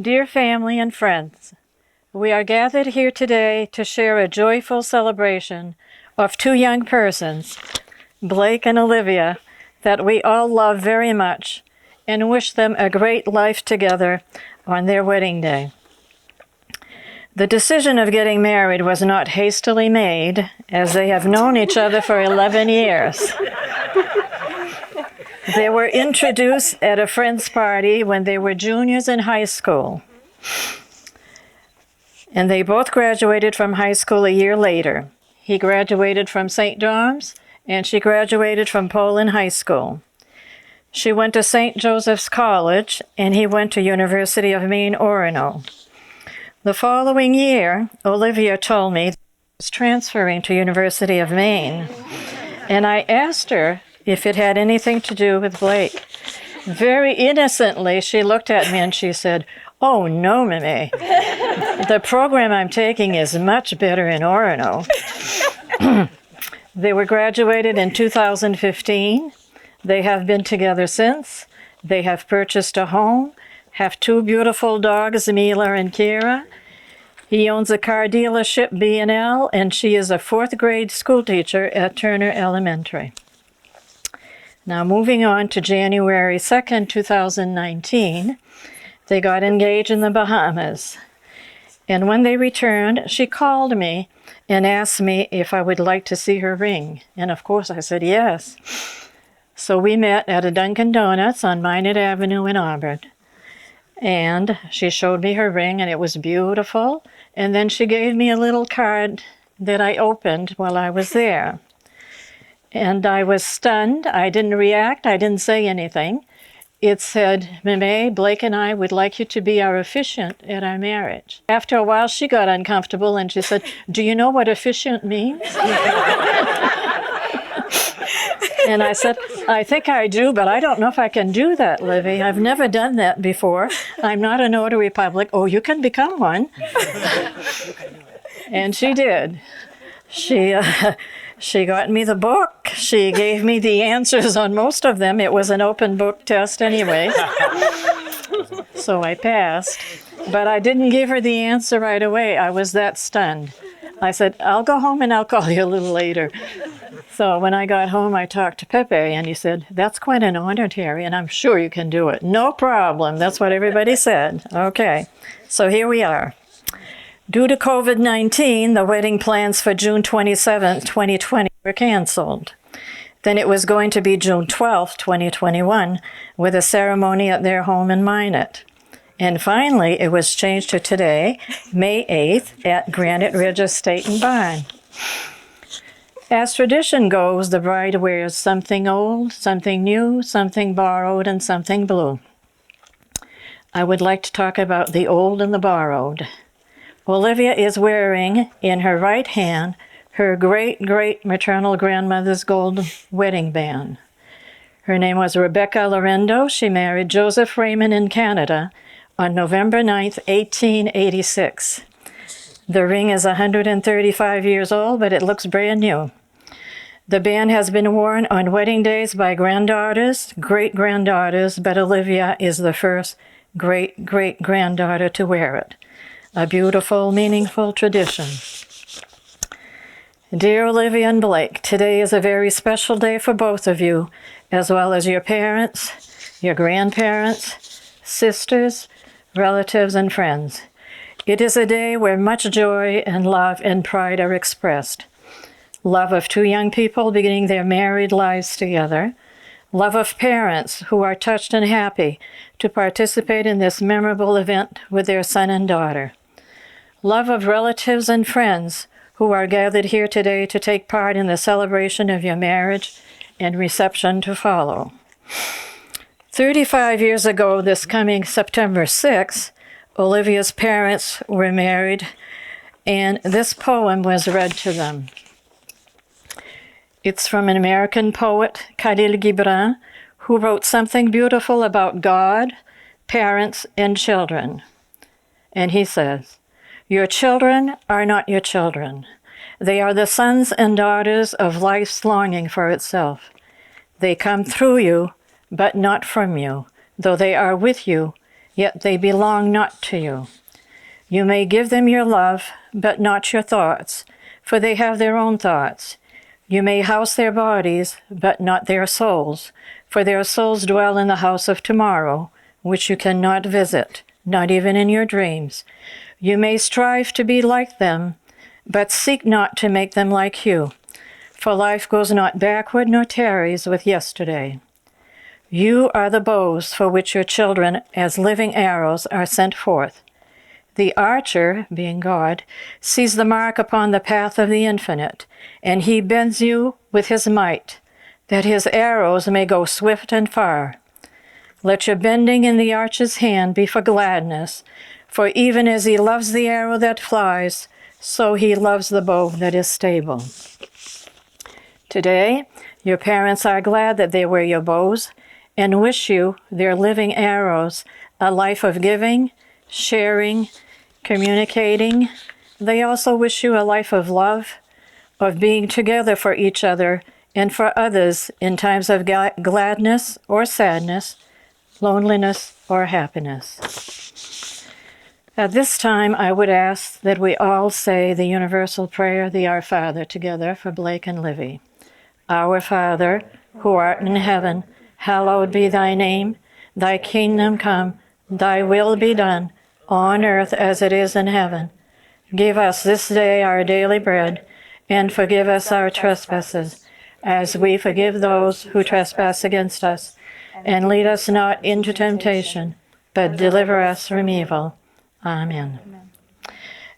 Dear family and friends, we are gathered here today to share a joyful celebration of two young persons, Blake and Olivia, that we all love very much and wish them a great life together on their wedding day. The decision of getting married was not hastily made, as they have known each other for 11 years. They were introduced at a friend's party when they were juniors in high school. And they both graduated from high school a year later. He graduated from St. John's, and she graduated from Poland High School. She went to St. Joseph's College, and he went to University of Maine, Orono. The following year, Olivia told me she was transferring to University of Maine, and I asked her if it had anything to do with Blake. Very innocently, she looked at me and she said, "Oh, no, Mimi. The program I'm taking is much better in Orono." They were graduated in 2015. They have been together since. They have purchased a home, have two beautiful dogs, Mila and Kira. He owns a car dealership, B&L, and she is a fourth grade school teacher at Turner Elementary. Now moving on to January 2nd, 2019, they got engaged in the Bahamas. And when they returned, she called me and asked me if I would like to see her ring. And of course I said yes. So we met at a Dunkin' Donuts on Minot Avenue in Auburn. And she showed me her ring, and it was beautiful. And then she gave me a little card that I opened while I was there. And I was stunned. I didn't react. I didn't say anything. It said, "Mimi, Blake and I would like you to be our officiant at our marriage." After a while, she got uncomfortable and she said, "Do you know what officiant means?" And I said, "I think I do, but I don't know if I can do that, Livy. I've never done that before. I'm not a notary public." "Oh, you can become one." And she did. She got me the book. She gave me the answers on most of them. It was an open book test anyway. So I passed. But I didn't give her the answer right away. I was that stunned. I said, "I'll go home and I'll call you a little later." So when I got home, I talked to Pepe, and he said, "That's quite an honor, Terry, and I'm sure you can do it." "No problem." That's what everybody said. Okay, so here we are. Due to COVID-19, the wedding plans for June 27, 2020 were canceled. Then it was going to be June 12, 2021, with a ceremony at their home in Minot. And finally, it was changed to today, May 8th, at Granite Ridge Estate Barn. As tradition goes, the bride wears something old, something new, something borrowed, and something blue. I would like to talk about the old and the borrowed. Olivia is wearing in her right hand her great-great-maternal grandmother's gold wedding band. Her name was Rebecca Lorendo. She married Joseph Raymond in Canada on November 9th, 1886. The ring is 135 years old, but it looks brand new. The band has been worn on wedding days by granddaughters, great-granddaughters, but Olivia is the first great-great-granddaughter to wear it. A beautiful, meaningful tradition. Dear Olivia and Blake, today is a very special day for both of you, as well as your parents, your grandparents, sisters, relatives, and friends. It is a day where much joy and love and pride are expressed. Love of two young people beginning their married lives together. Love of parents who are touched and happy to participate in this memorable event with their son and daughter. Love of relatives and friends who are gathered here today to take part in the celebration of your marriage and reception to follow. 35 years ago, this coming September 6th, Olivia's parents were married, and this poem was read to them. It's from an American poet, Khalil Gibran, who wrote something beautiful about God, parents, and children. And he says, "Your children are not your children. They are the sons and daughters of life's longing for itself. They come through you, but not from you, though they are with you yet they belong not to you. You may give them your love, but not your thoughts, for they have their own thoughts. You may house their bodies, but not their souls, for their souls dwell in the house of tomorrow, which you cannot visit, not even in your dreams. You may strive to be like them, but seek not to make them like you, for life goes not backward nor tarries with yesterday. You are the bows for which your children, as living arrows, are sent forth. The archer, being God, sees the mark upon the path of the infinite, and he bends you with his might, that his arrows may go swift and far. Let your bending in the archer's hand be for gladness, for even as he loves the arrow that flies, so he loves the bow that is stable. Today, your parents are glad that they wear your bows, and wish you, their living arrows, a life of giving, sharing, communicating. They also wish you a life of love, of being together for each other and for others in times of gladness or sadness, loneliness or happiness. At this time, I would ask that we all say the universal prayer, the Our Father, together for Blake and Livy. Our Father, who art in heaven, hallowed be thy name. Thy kingdom come, thy will be done, on earth as it is in heaven. Give us this day our daily bread, and forgive us our trespasses, as we forgive those who trespass against us. And lead us not into temptation, but deliver us from evil. Amen.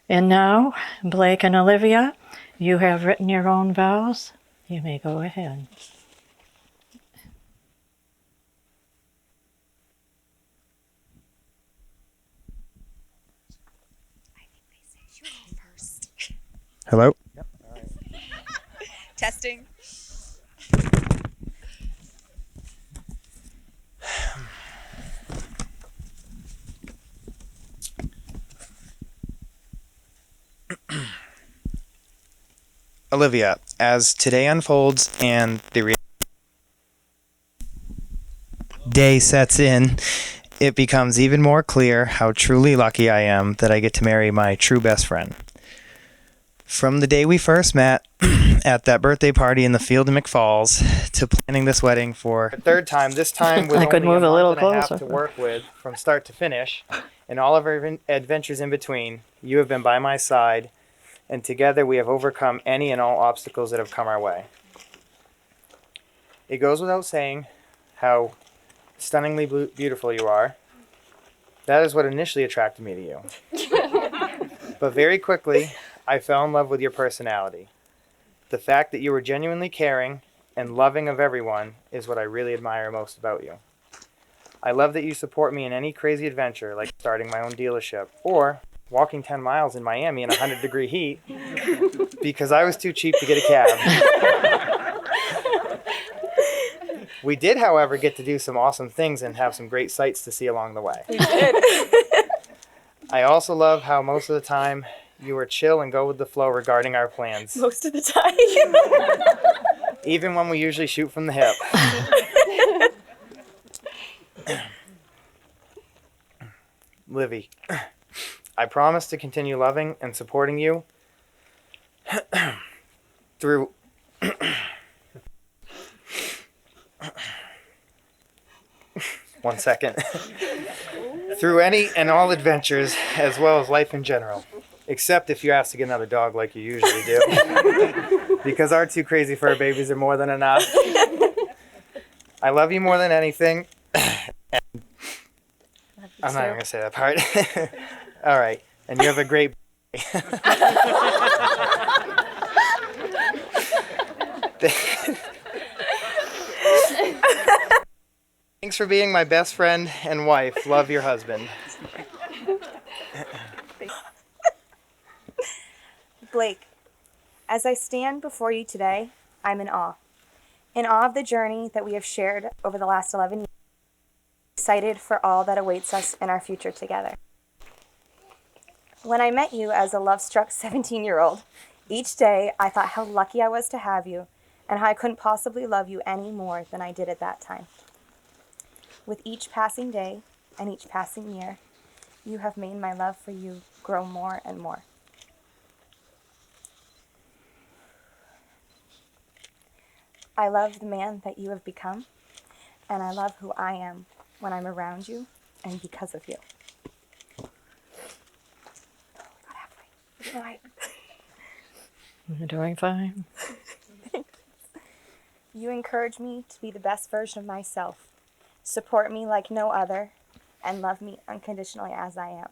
And now, Blake and Olivia, you have written your own vows. You may go ahead. Hello? Yep. All right. Testing. Olivia, as today unfolds and the day sets in, it becomes even more clear how truly lucky I am that I get to marry my true best friend. From the day we first met at that birthday party in the field in McFalls to planning this wedding for a third time, this time with I could only move a little month and a half closer. to work with from start to finish, and all of our adventures in between, you have been by my side, and together we have overcome any and all obstacles that have come our way. It goes without saying how stunningly beautiful you are. That is what initially attracted me to you. But very quickly, I fell in love with your personality. The fact that you were genuinely caring and loving of everyone is what I really admire most about you. I love that you support me in any crazy adventure, like starting my own dealership, or walking 10 miles in Miami in 100-degree heat, because I was too cheap to get a cab. We did, however, get to do some awesome things and have some great sights to see along the way. We did. I also love how most of the time you were chill and go with the flow regarding our plans, Most of the time. even when we usually shoot from the hip. Livy, I promise to continue loving and supporting you through one second. Through any and all adventures, as well as life in general. Except if you ask to get another dog like you usually do. Because our two crazy fur babies are more than enough. I love you more than anything. I'm not even going to say that part. All right. And you have a great Thanks for being my best friend and wife. Love your husband. Blake, as I stand before you today, I'm in awe. In awe of the journey that we have shared over the last 11 years. Excited for all that awaits us in our future together. When I met you as a love-struck 17-year-old, each day I thought how lucky I was to have you and how I couldn't possibly love you any more than I did at that time. With each passing day, and each passing year, you have made my love for you grow more and more. I love the man that you have become, and I love who I am when I'm around you and because of you. Got halfway. Right. You're doing fine. You encourage me to be the best version of myself, support me like no other, and love me unconditionally as I am.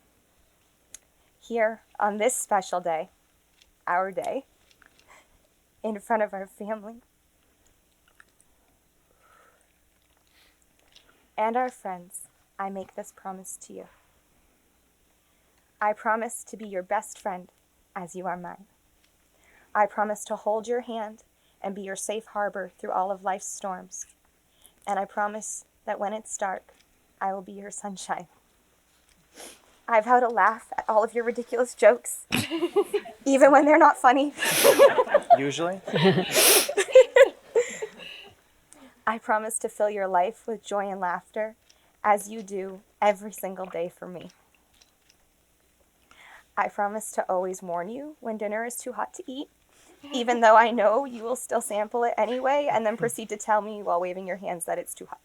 Here, on this special day, our day, in front of our family and our friends, I make this promise to you. I promise to be your best friend as you are mine. I promise to hold your hand and be your safe harbor through all of life's storms. And I promise that when it's dark, I will be your sunshine. I vow to laugh at all of your ridiculous jokes, even when they're not funny. Usually. I promise to fill your life with joy and laughter, as you do every single day for me. I promise to always warn you when dinner is too hot to eat, even though I know you will still sample it anyway and then proceed to tell me while waving your hands that it's too hot.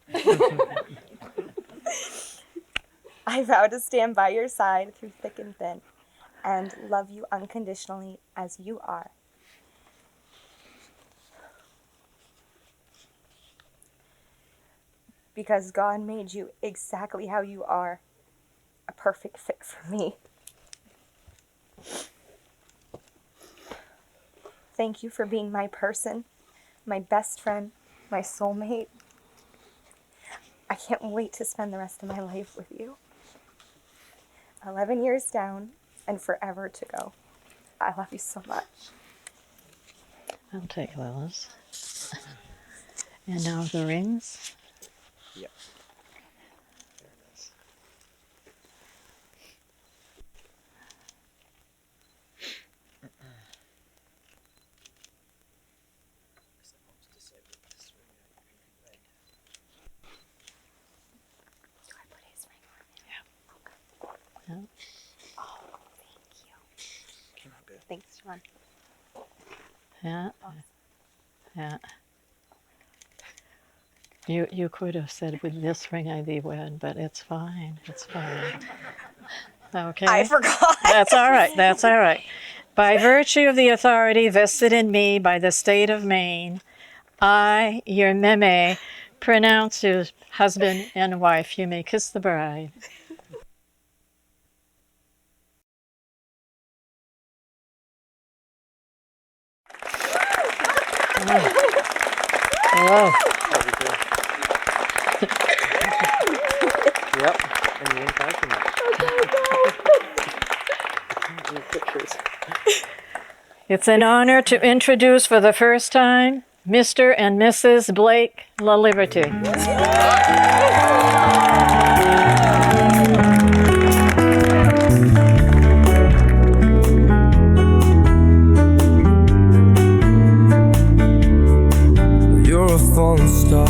I vow to stand by your side through thick and thin and love you unconditionally as you are. Because God made you exactly how you are, a perfect fit for me. Thank you for being my person, my best friend, my soulmate. I can't wait to spend the rest of my life with you. 11 years down and forever to go. I love you so much. I'll take those. And now the rings. Yep. Do I put his ring on it? Yeah. Oh, thank you. Came out good. Thanks, John. Yeah. Yeah. You could have said, with this ring I thee wed, but it's fine. It's fine. Okay. I forgot. That's all right. That's all right. By virtue of the authority vested in me by the state of Maine, I, your meme, pronounce you husband and wife. You may kiss the bride. Hello. Yep. And you didn't try too much. Pictures. It's an honor to introduce for the first time Mr. and Mrs. Blake and Olivia. You're a falling star,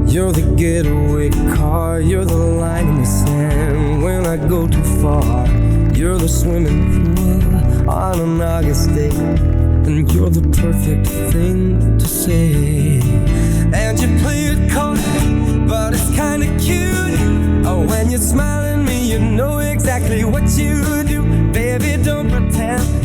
you're the getaway car, you're the line in the sand when I go too far. You're the swimming pool on an August day, and you're the perfect thing to say. And you play it cold, but it's kinda cute. Oh, when you smile at me, you know exactly what you do. Baby, don't pretend